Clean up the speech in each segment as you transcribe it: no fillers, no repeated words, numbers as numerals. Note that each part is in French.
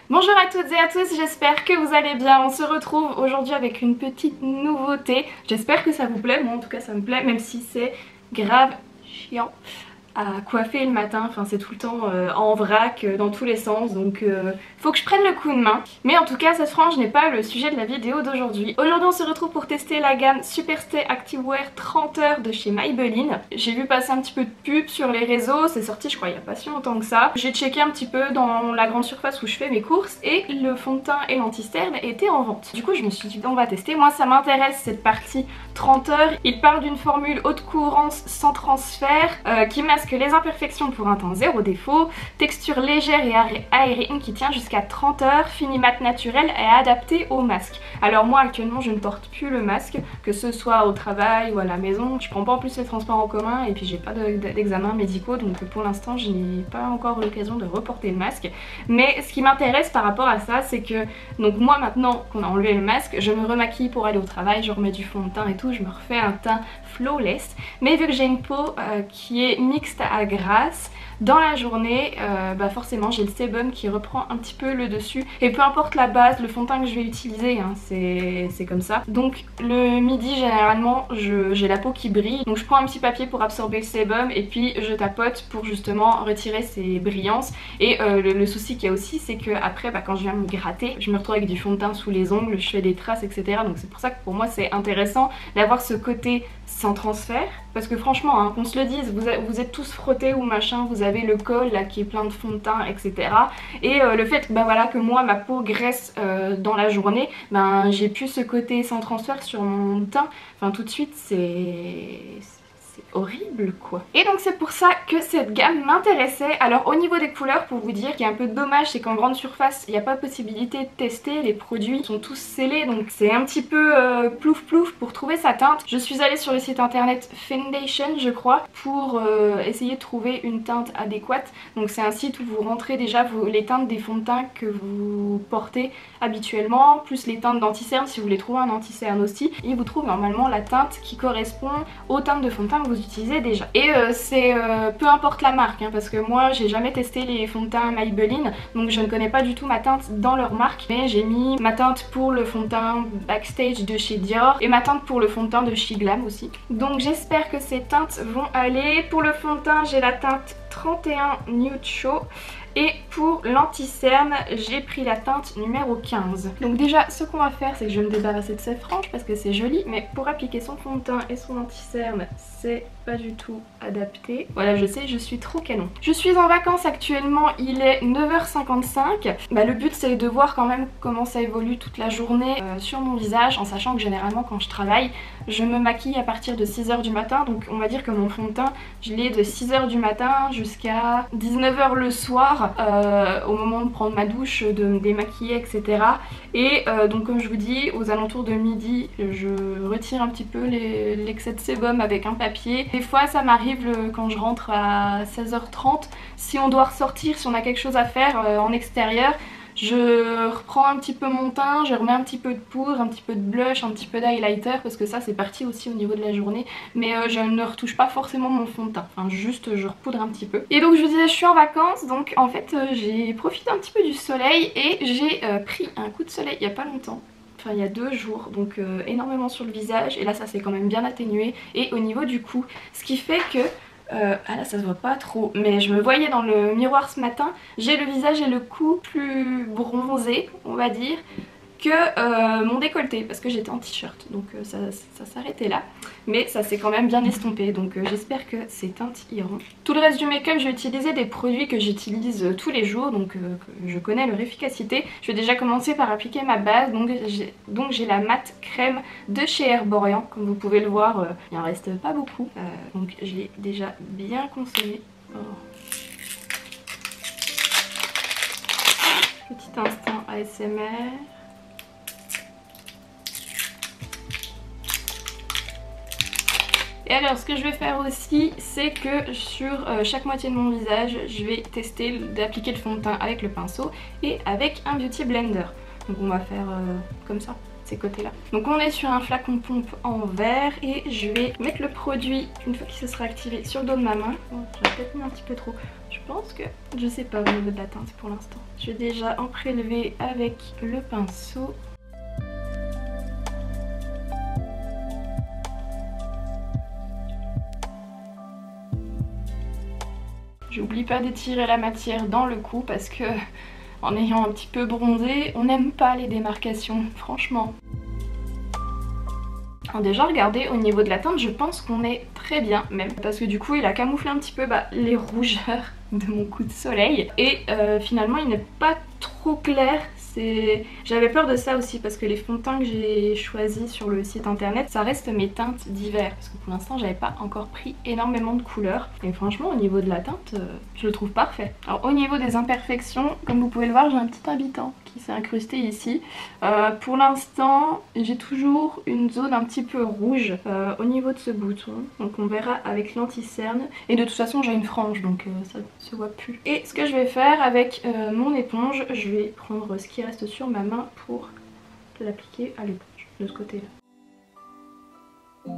Bonjour à toutes et à tous, j'espère que vous allez bien. On se retrouve aujourd'hui avec une petite nouveauté. J'espère que ça vous plaît, moi en tout cas ça me plaît, même si c'est grave chiant à coiffer le matin, enfin c'est tout le temps en vrac dans tous les sens, donc faut que je prenne le coup de main. Mais en tout cas cette frange n'est pas le sujet de la vidéo d'aujourd'hui. Aujourd'hui on se retrouve pour tester la gamme Superstay Activewear 30 heures de chez Maybelline. J'ai vu passer un petit peu de pub sur les réseaux, c'est sorti je crois il n'y a pas si longtemps que ça. J'ai checké un petit peu dans la grande surface où je fais mes courses et le fond de teint et l'anti-cerne étaient en vente. Du coup je me suis dit on va tester, moi ça m'intéresse cette partie 30 heures. Il parle d'une formule haute courance sans transfert qui masque les imperfections pour un teint zéro défaut, texture légère et aérienne qui tient jusqu'à 30 heures, fini mat naturel et adapté au masque. Alors moi actuellement je ne porte plus le masque, que ce soit au travail ou à la maison, je prends pas en plus les transports en commun et puis j'ai pas d'examens médicaux, donc pour l'instant je n'ai pas encore l'occasion de reporter le masque. Mais ce qui m'intéresse par rapport à ça, c'est que donc moi maintenant qu'on a enlevé le masque, je me remaquille pour aller au travail, je remets du fond de teint et tout, je me refais un teint flawless, mais vu que j'ai une peau qui est mixte à grasse, dans la journée forcément j'ai le sébum qui reprend un petit peu le dessus et peu importe la base, le fond de teint que je vais utiliser hein, c'est comme ça. Donc le midi généralement j'ai la peau qui brille, donc je prends un petit papier pour absorber le sébum et puis je tapote pour justement retirer ces brillances. Et le souci qu'il y a aussi c'est que après quand je viens me gratter, je me retrouve avec du fond de teint sous les ongles, je fais des traces etc. Donc c'est pour ça que pour moi c'est intéressant d'avoir ce côté sans transfert, parce que franchement hein, qu'on se le dise, vous êtes tous frottés ou machin, vous avez le col là qui est plein de fond de teint etc. Et le fait voilà, que moi ma peau graisse dans la journée, j'ai plus ce côté sans transfert sur mon teint, enfin tout de suite c'est horrible quoi. Et donc c'est pour ça que cette gamme m'intéressait. Alors au niveau des couleurs, pour vous dire qu'il y a un peu de dommage, c'est qu'en grande surface il n'y a pas possibilité de tester, les produits sont tous scellés, donc c'est un petit peu plouf plouf pour trouver sa teinte. Je suis allée sur le site internet Foundation je crois pour essayer de trouver une teinte adéquate. Donc c'est un site où vous rentrez déjà les teintes des fonds de teint que vous portez habituellement, plus les teintes d'anti-cerne si vous voulez trouver un anti-cerne aussi, et vous trouvez normalement la teinte qui correspond aux teintes de fond de teint que vous utilisez déjà. Et c'est peu importe la marque hein, parce que moi j'ai jamais testé les fonds de teint Maybelline, donc je ne connais pas du tout ma teinte dans leur marque, mais j'ai mis ma teinte pour le fond de teint Backstage de chez Dior et ma teinte pour le fond de teint de chez Glam aussi. Donc j'espère que ces teintes vont aller. Pour le fond de teint j'ai la teinte 31 Nude Show. Et pour l'anti-cerne, j'ai pris la teinte numéro 15. Donc déjà, ce qu'on va faire, c'est que je vais me débarrasser de ces franges parce que c'est joli, mais pour appliquer son fond de teint et son anti-cerne, c'est pas du tout adapté. Voilà, je sais, je suis trop canon. Je suis en vacances actuellement, il est 9h55. Le but, c'est de voir quand même comment ça évolue toute la journée sur mon visage, en sachant que généralement, quand je travaille, je me maquille à partir de 6h du matin. Donc on va dire que mon fond de teint, je l'ai de 6h du matin jusqu'à 19h le soir. Au moment de prendre ma douche, de me démaquiller etc. Et donc comme je vous dis, aux alentours de midi je retire un petit peu l'excès de sébum avec un papier. Des fois ça m'arrive quand je rentre à 16h30, si on doit ressortir, si on a quelque chose à faire en extérieur, je reprends un petit peu mon teint, je remets un petit peu de poudre, un petit peu de blush, un petit peu d'highlighter parce que ça c'est parti aussi au niveau de la journée, mais je ne retouche pas forcément mon fond de teint, enfin juste je repoudre un petit peu. Et donc je vous disais je suis en vacances, donc en fait j'ai profité un petit peu du soleil et j'ai pris un coup de soleil il y a pas longtemps. Enfin il y a 2 jours, donc énormément sur le visage et là ça s'est quand même bien atténué et au niveau du cou, ce qui fait que ah là ça se voit pas trop, mais je me voyais dans le miroir ce matin, j'ai le visage et le cou plus bronzé on va dire que mon décolleté parce que j'étais en t-shirt, donc ça s'arrêtait là, mais ça s'est quand même bien estompé, donc j'espère que ces teintes iront. Tout le reste du make-up, je vais utiliser des produits que j'utilise tous les jours, donc que je connais leur efficacité. Je vais déjà commencer par appliquer ma base, donc j'ai la mat crème de chez Herborian, comme vous pouvez le voir il en reste pas beaucoup, donc je l'ai déjà bien consommée. Oh. Petit instant ASMR. Et alors ce que je vais faire aussi, c'est que sur chaque moitié de mon visage, je vais tester d'appliquer le fond de teint avec le pinceau et avec un beauty blender. Donc on va faire comme ça. ces côtés là. Donc on est sur un flacon pompe en verre et je vais mettre le produit une fois qu'il se sera activé sur le dos de ma main. Bon, j'ai peut-être mis un petit peu trop. Je pense que je sais pas au niveau de la teinte pour l'instant. Je vais déjà en prélever avec le pinceau. J'oublie pas d'étirer la matière dans le cou parce que en ayant un petit peu bronzé, on n'aime pas les démarcations, franchement. Alors déjà regardez au niveau de la teinte, je pense qu'on est très bien même parce que du coup il a camouflé un petit peu les rougeurs de mon coup de soleil et finalement il n'est pas trop clair. J'avais peur de ça aussi parce que les fonds de teint que j'ai choisis sur le site internet ça reste mes teintes d'hiver parce que pour l'instant j'avais pas encore pris énormément de couleurs et franchement au niveau de la teinte je le trouve parfait. Alors au niveau des imperfections, comme vous pouvez le voir, j'ai un petit habitant qui s'est incrusté ici. Pour l'instant j'ai toujours une zone un petit peu rouge au niveau de ce bouton, donc on verra avec l'anti-cerne et de toute façon j'ai une frange donc ça ne se voit plus. Et ce que je vais faire avec mon éponge, je vais prendre ce qui reste sur ma main pour l'appliquer à l'éponge de ce côté là.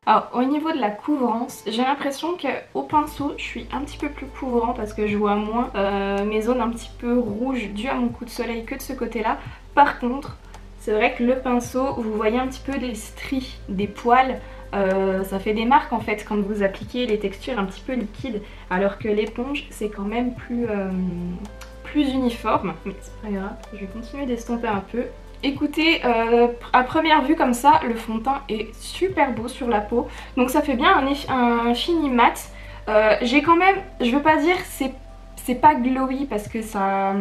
Alors au niveau de la couvrance, j'ai l'impression qu'au pinceau je suis un petit peu plus couvrant parce que je vois moins mes zones un petit peu rouges dues à mon coup de soleil que de ce côté là. Par contre c'est vrai que le pinceau, vous voyez un petit peu des stries, des poils, ça fait des marques en fait quand vous appliquez les textures un petit peu liquides, alors que l'éponge c'est quand même plus uniforme. Mais c'est pas grave, je vais continuer d'estomper un peu. Écoutez, à première vue comme ça, le fond de teint est super beau sur la peau, donc ça fait bien un fini mat. J'ai quand même, je veux pas dire c'est pas glowy parce que ça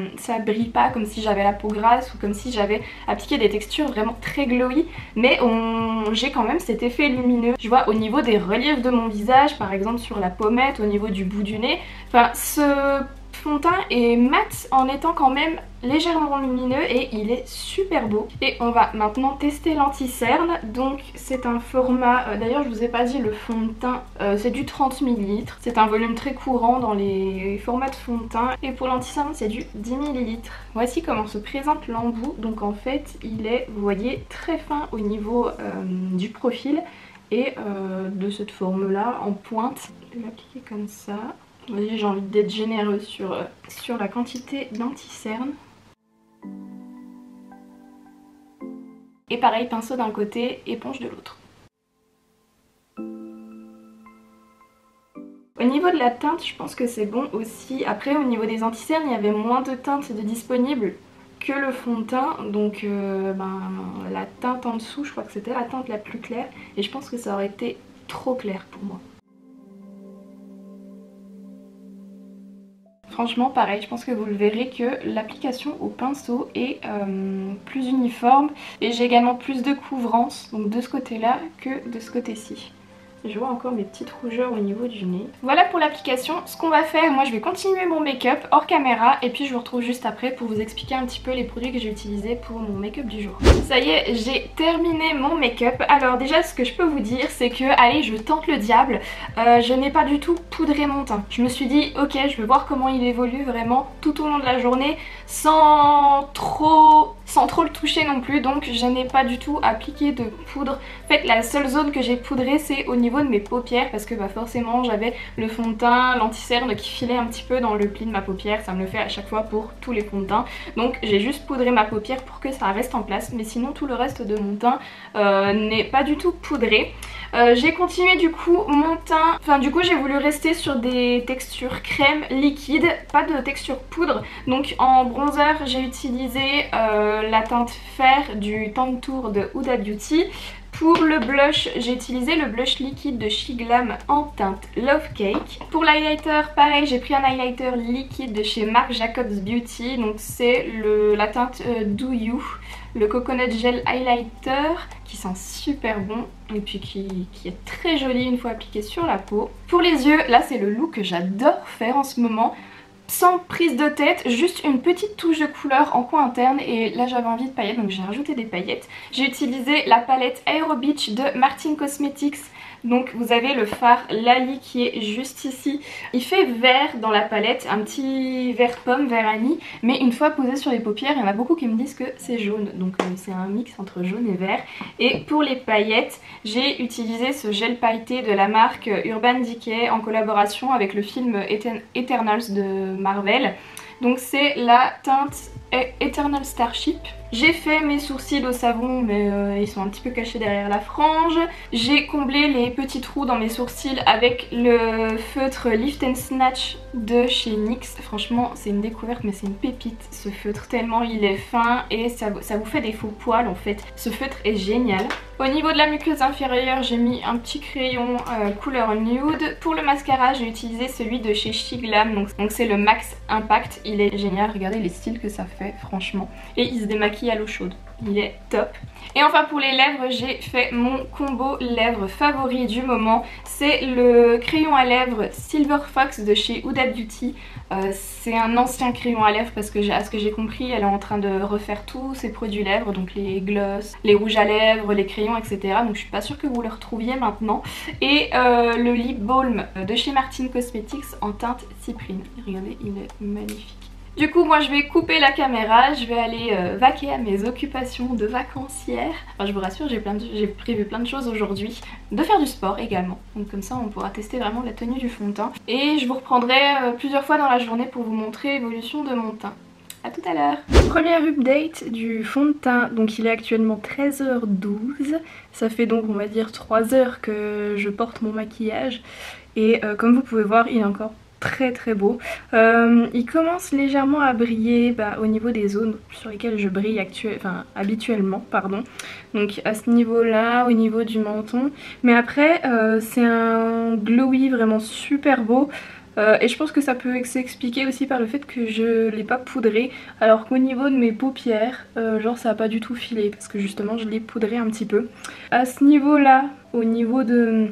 brille pas comme si j'avais la peau grasse ou comme si j'avais appliqué des textures vraiment très glowy, mais j'ai quand même cet effet lumineux. Je vois au niveau des reliefs de mon visage, par exemple sur la pommette, au niveau du bout du nez, enfin ce fond de teint est mat en étant quand même légèrement lumineux et il est super beau. Et on va maintenant tester l'anti-cerne. Donc c'est un format, d'ailleurs je vous ai pas dit le fond de teint, c'est du 30 ml. C'est un volume très courant dans les formats de fond de teint. Et pour l'anti-cerne c'est du 10 ml. Voici comment se présente l'embout. Donc en fait il est, vous voyez, très fin au niveau du profil et de cette forme là en pointe. Je vais l'appliquer comme ça. J'ai envie d'être généreuse sur la quantité d'anti-cerne. Et pareil, pinceau d'un côté, éponge de l'autre. Au niveau de la teinte, je pense que c'est bon aussi. Après, au niveau des anti-cernes, il y avait moins de teintes disponibles que le fond de teint. Donc la teinte en dessous, je crois que c'était la teinte la plus claire. Et je pense que ça aurait été trop clair pour moi. Franchement pareil, je pense que vous le verrez que l'application au pinceau est plus uniforme et j'ai également plus de couvrance donc de ce côté là que de ce côté-ci. Je vois encore mes petites rougeurs au niveau du nez. Voilà pour l'application. Ce qu'on va faire, moi je vais continuer mon make-up hors caméra et puis je vous retrouve juste après pour vous expliquer un petit peu les produits que j'ai utilisés pour mon make-up du jour. Ça y est, j'ai terminé mon make-up. Alors déjà ce que je peux vous dire c'est que, allez, je tente le diable. Je n'ai pas du tout poudré mon teint. Je me suis dit ok, je vais voir comment il évolue vraiment tout au long de la journée sans trop le toucher non plus, donc je n'ai pas du tout appliqué de poudre. En fait la seule zone que j'ai poudrée c'est au niveau de mes paupières parce que forcément j'avais le fond de teint, l'anti-cerne qui filait un petit peu dans le pli de ma paupière, ça me le fait à chaque fois pour tous les fonds de teint, donc j'ai juste poudré ma paupière pour que ça reste en place, mais sinon tout le reste de mon teint n'est pas du tout poudré. J'ai continué du coup mon teint, enfin du coup j'ai voulu rester sur des textures crème liquide, pas de texture poudre, donc en bronzer j'ai utilisé la teinte fer du Tantour de Huda Beauty. Pour le blush, j'ai utilisé le blush liquide de She Glam en teinte Love Cake. Pour l'highlighter, pareil, j'ai pris un highlighter liquide de chez Marc Jacobs Beauty. Donc c'est la teinte Do You, le Coconut Gel Highlighter qui sent super bon et puis qui est très joli une fois appliqué sur la peau. Pour les yeux, là c'est le look que j'adore faire en ce moment. sans prise de tête, juste une petite touche de couleur en coin interne et là j'avais envie de paillettes donc j'ai rajouté des paillettes. J'ai utilisé la palette Aero Beach de Martin Cosmetics. Donc vous avez le fard Lali qui est juste ici. Il fait vert dans la palette, un petit vert pomme, vert anis. Mais une fois posé sur les paupières, il y en a beaucoup qui me disent que c'est jaune. Donc c'est un mix entre jaune et vert. Et pour les paillettes, j'ai utilisé ce gel pailleté de la marque Urban Decay en collaboration avec le film Eternals de Marvel. Donc c'est la teinte Eternal Starship. J'ai fait mes sourcils au savon mais ils sont un petit peu cachés derrière la frange. J'ai comblé les petits trous dans mes sourcils avec le feutre Lift and Snatch de chez NYX. Franchement c'est une découverte mais c'est une pépite ce feutre, tellement il est fin et ça vous fait des faux poils en fait. Ce feutre est génial. Au niveau de la muqueuse inférieure j'ai mis un petit crayon couleur nude. Pour le mascara j'ai utilisé celui de chez She Glam, donc c'est le Max Impact. Il est génial, regardez les styles que ça fait franchement. Et il se démaquille à l'eau chaude, il est top. Et enfin pour les lèvres j'ai fait mon combo lèvres favori du moment. C'est le crayon à lèvres Silver Fox de chez Huda Beauty. C'est un ancien crayon à lèvres parce que à ce que j'ai compris elle est en train de refaire tous ses produits lèvres, donc les gloss, les rouges à lèvres, les crayons etc. Donc je suis pas sûre que vous le retrouviez maintenant. Et le lip balm de chez Martin Cosmetics en teinte cyprine. Regardez, il est magnifique. Du coup moi je vais couper la caméra, je vais aller vaquer à mes occupations de vacancière. Enfin je vous rassure, j'ai prévu plein de choses aujourd'hui. De faire du sport également, donc comme ça on pourra tester vraiment la tenue du fond de teint. Et je vous reprendrai plusieurs fois dans la journée pour vous montrer l'évolution de mon teint. A tout à l'heure. Première update du fond de teint, donc il est actuellement 13h12. Ça fait donc on va dire 3 heures que je porte mon maquillage. Et comme vous pouvez voir il est encore très beau. Il commence légèrement à briller au niveau des zones sur lesquelles je brille habituellement. Donc à ce niveau là, au niveau du menton. Mais après c'est un glowy vraiment super beau. Et je pense que ça peut s'expliquer aussi par le fait que je l'ai pas poudré, alors qu'au niveau de mes paupières, genre ça a pas du tout filé parce que justement je l'ai poudré un petit peu. À ce niveau là, au niveau de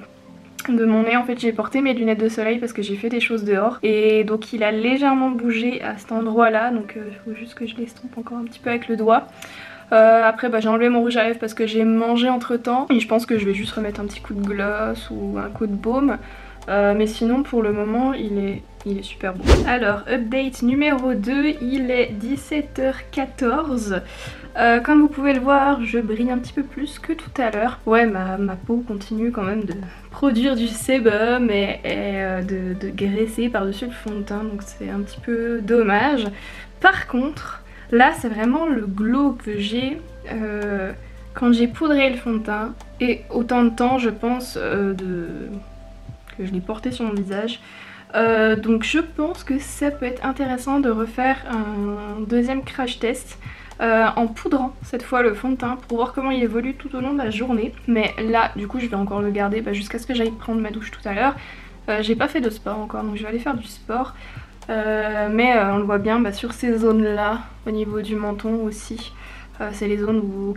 mon nez en fait j'ai porté mes lunettes de soleil parce que j'ai fait des choses dehors et donc il a légèrement bougé à cet endroit là, donc il faut juste que je l'estompe encore un petit peu avec le doigt. Après j'ai enlevé mon rouge à lèvres parce que j'ai mangé entre temps et je pense que je vais juste remettre un petit coup de gloss ou un coup de baume. Mais sinon pour le moment il est super beau. Alors update numéro 2, il est 17h14. Comme vous pouvez le voir je brille un petit peu plus que tout à l'heure. Ouais ma peau continue quand même de produire du sébum et de graisser par dessus le fond de teint, donc c'est un petit peu dommage. Par contre là c'est vraiment le glow que j'ai quand j'ai poudré le fond de teint et autant de temps je pense que je l'ai porté sur mon visage. Donc je pense que ça peut être intéressant de refaire un deuxième crash test en poudrant cette fois le fond de teint pour voir comment il évolue tout au long de la journée. Mais là du coup je vais encore le garder jusqu'à ce que j'aille prendre ma douche tout à l'heure. J'ai pas fait de sport encore donc je vais aller faire du sport. Mais on le voit bien sur ces zones là, au niveau du menton aussi. C'est les zones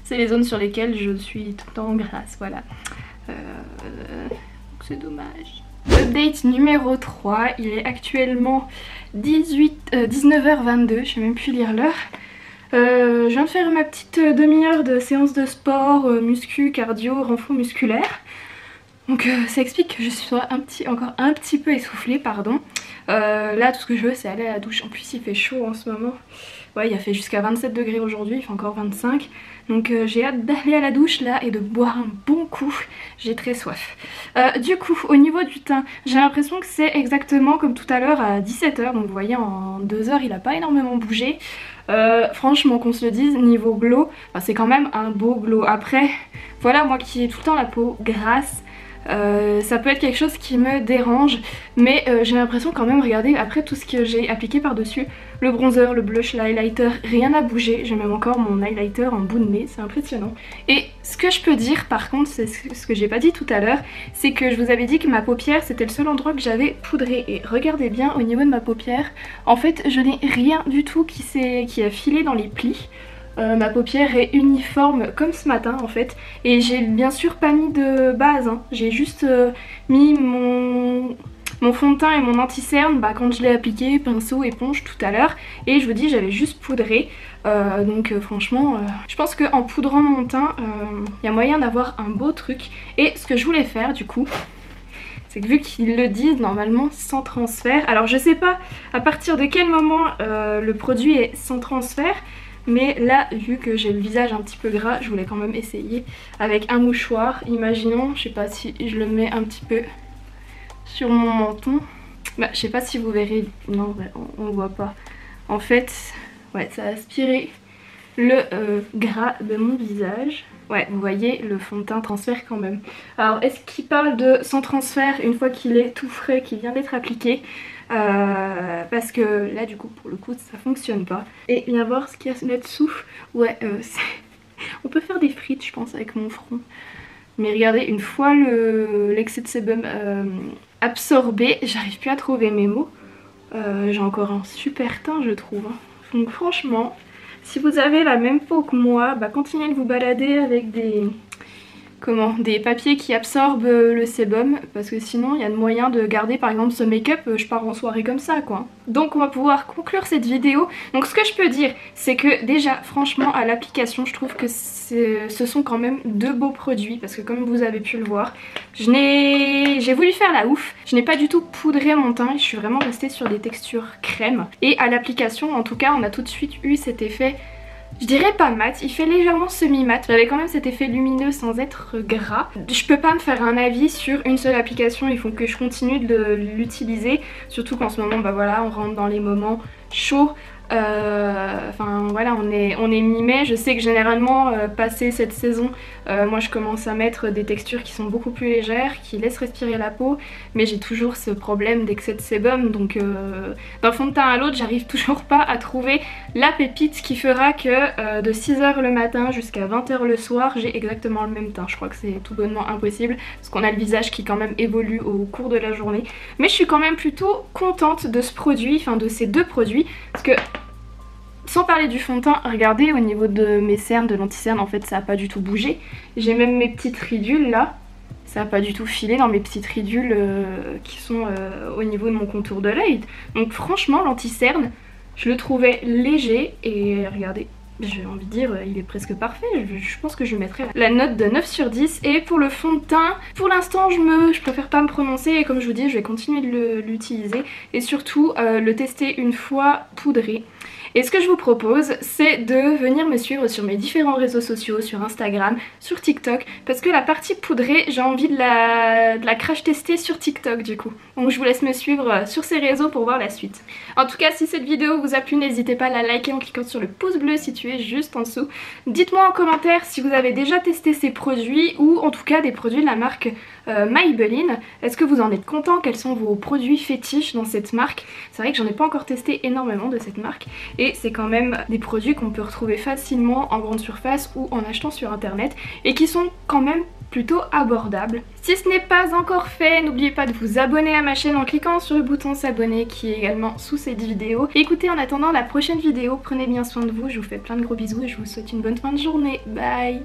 c'est les zones sur lesquelles je suis tout le temps grasse, voilà. C'est dommage. Update numéro 3, il est actuellement 19h22, je sais même plus lire l'heure. Je viens de faire ma petite demi-heure de séance de sport, muscu, cardio, renfort musculaire. Donc ça explique que je sois encore un petit peu essoufflée, pardon. Là tout ce que je veux c'est aller à la douche, en plus il fait chaud en ce moment. Ouais il a fait jusqu'à 27 degrés aujourd'hui, il fait encore 25. Donc j'ai hâte d'aller à la douche là et de boire un bon coup, j'ai très soif. Du coup au niveau du teint, j'ai l'impression que c'est exactement comme tout à l'heure à 17h. Donc vous voyez en 2 heures il a pas énormément bougé. Franchement qu'on se le dise, niveau glow, c'est quand même un beau glow. Après voilà moi qui ai tout le temps la peau grasse, ça peut être quelque chose qui me dérange, mais j'ai l'impression quand même, regardez, après tout ce que j'ai appliqué par dessus, le bronzer, le blush, l'highlighter, rien n'a bougé. J'ai même encore mon highlighter en bout de nez, c'est impressionnant. Et ce que je peux dire par contre, c'est ce que j'ai pas dit tout à l'heure, c'est que je vous avais dit que ma paupière c'était le seul endroit que j'avais poudré, et regardez bien au niveau de ma paupière, en fait je n'ai rien du tout qui a filé dans les plis. Ma paupière est uniforme comme ce matin en fait, et j'ai bien sûr pas mis de base, hein. J'ai juste mis mon mon fond de teint et mon anti-cerne, bah, quand je l'ai appliqué, pinceau, éponge tout à l'heure, et je vous dis j'avais juste poudré. Donc franchement, je pense qu'en poudrant mon teint, il y a moyen d'avoir un beau truc. Et ce que je voulais faire du coup, c'est que vu qu'ils le disent normalement sans transfert, alors je sais pas à partir de quel moment le produit est sans transfert, mais là vu que j'ai le visage un petit peu gras, je voulais quand même essayer avec un mouchoir. Imaginons, je sais pas si je le mets un petit peu sur mon menton, bah je sais pas si vous verrez, non on voit pas. En fait, ouais, ça a aspiré le gras de mon visage. Ouais, vous voyez, le fond de teint transfère quand même. Alors, est-ce qu'il parle de sans transfert une fois qu'il est tout frais, qu'il vient d'être appliqué? Parce que là, du coup, pour le coup, ça fonctionne pas. Et viens voir ce qu'il y a là-dessous. Ouais, on peut faire des frites, je pense, avec mon front. Mais regardez, une fois l'excès de sébum absorbé, j'arrive plus à trouver mes mots. J'ai encore un super teint, je trouve. Donc franchement, si vous avez la même peau que moi, bah continuez de vous balader avec des papiers qui absorbent le sébum, parce que sinon il y a de moyen de garder par exemple ce make-up, je pars en soirée comme ça quoi. Donc on va pouvoir conclure cette vidéo. Donc ce que je peux dire, c'est que déjà franchement à l'application je trouve que ce sont quand même deux beaux produits, parce que comme vous avez pu le voir, j'ai voulu faire la ouf, je n'ai pas du tout poudré mon teint, je suis vraiment restée sur des textures crème. Et à l'application en tout cas on a tout de suite eu cet effet, je dirais pas mat, il fait légèrement semi-mat. J'avais quand même cet effet lumineux sans être gras. Je peux pas me faire un avis sur une seule application, il faut que je continue de l'utiliser. Surtout qu'en ce moment, bah voilà, on rentre dans les moments chauds. Enfin voilà, on est mi-mai. Je sais que généralement, passé cette saison, moi je commence à mettre des textures qui sont beaucoup plus légères, qui laissent respirer la peau. Mais j'ai toujours ce problème d'excès de sébum. Donc d'un fond de teint à l'autre, j'arrive toujours pas à trouver la pépite qui fera que de 6h le matin jusqu'à 20h le soir, j'ai exactement le même teint. Je crois que c'est tout bonnement impossible, parce qu'on a le visage qui quand même évolue au cours de la journée. Mais je suis quand même plutôt contente de ce produit, enfin de ces deux produits, parce que sans parler du fond de teint, regardez au niveau de mes cernes, de l'anti-cerne, en fait ça a pas du tout bougé. J'ai même mes petites ridules là, ça a pas du tout filé dans mes petites ridules qui sont au niveau de mon contour de l'œil. Donc franchement l'anti-cerne, je le trouvais léger et regardez, j'ai envie de dire il est presque parfait. Je pense que je mettrai la note de 9 sur 10. Et pour le fond de teint, pour l'instant je préfère pas me prononcer, et comme je vous dis je vais continuer de l'utiliser et surtout le tester une fois poudré. Et ce que je vous propose, c'est de venir me suivre sur mes différents réseaux sociaux, sur Instagram, sur TikTok, parce que la partie poudrée, j'ai envie de la crash tester sur TikTok du coup. Donc je vous laisse me suivre sur ces réseaux pour voir la suite. En tout cas, si cette vidéo vous a plu, n'hésitez pas à la liker en cliquant sur le pouce bleu situé juste en dessous. Dites-moi en commentaire si vous avez déjà testé ces produits, ou en tout cas des produits de la marque Maybelline. Est-ce que vous en êtes content? Quels sont vos produits fétiches dans cette marque? C'est vrai que j'en ai pas encore testé énormément de cette marque, et c'est quand même des produits qu'on peut retrouver facilement en grande surface ou en achetant sur internet, et qui sont quand même plutôt abordables. Si ce n'est pas encore fait, n'oubliez pas de vous abonner à ma chaîne en cliquant sur le bouton s'abonner qui est également sous cette vidéo. Et écoutez, en attendant la prochaine vidéo, prenez bien soin de vous, je vous fais plein de gros bisous et je vous souhaite une bonne fin de journée. Bye!